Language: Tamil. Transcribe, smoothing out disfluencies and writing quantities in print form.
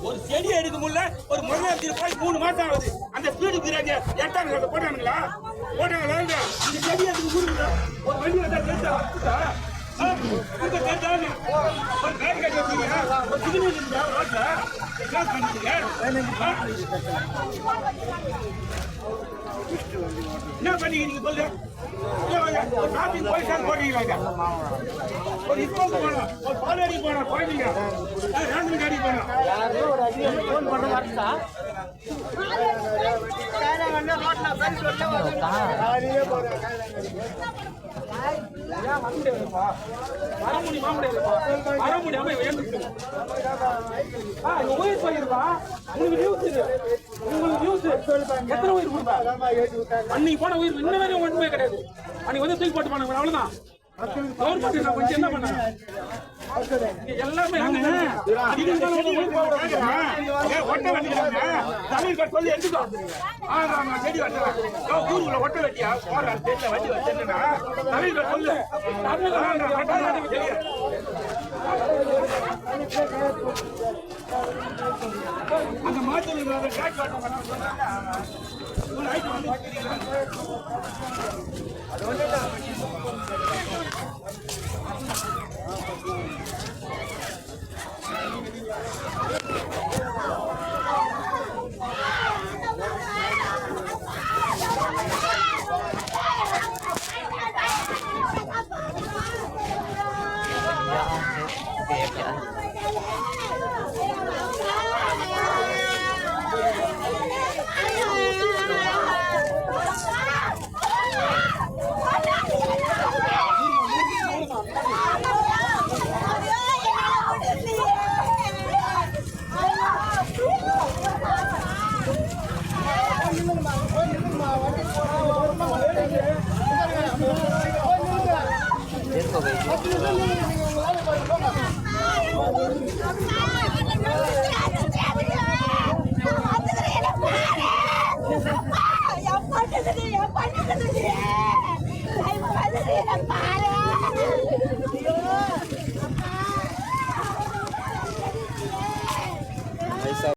ஒரு செடி எடுக்க முடியல. ஒரு முதலாளி போய் 3 மாசம் ஆகுது. அந்த ஸ்பீடு பிரியாணி எட்டாங்க போட்டானுங்களா? போட்டாங்களா? இந்த செடி எடுக்க முடியல. ஒரு வண்டி வந்தா கேட்டா ஒரு பேர் கட்டி வச்சீங்க. ஒரு சிக்னல் இருந்தா ரோட்ல என்ன பண்ணீங்க? என்ன பண்ணீங்க சொல்லு. ஒரு நாட்டுக்கு போலீஸார் போட்டீங்களா? ஒரு ஸ்கூலுக்கு போனோம், ஒரு பாலடி போனோம், குழந்தைங்க ரேஷன் காடி போனோம். உயிர் போயிருப்பா. உங்களுக்கு நியூஸ் எத்தனை உயிர் கொடுப்பா? அன்னைக்கு போன உயிர் இன்ன வரையும் ஒன்றுமே கிடையாது. அன்னைக்கு வந்து தூக்கி போட்டு போனாங்க. அவ்வளவுதான். கவர்மெண்ட் நான் கொஞ்சம் என்ன பண்ண எல்லாமே சொல்லி எடுத்துக்கோ. செடி ஊருக்குள்ள ஒட்ட வெட்டியா போற தெரியல வண்டி வச்சுன்னா தமிழ் சொல்லு. அந்த மாற்று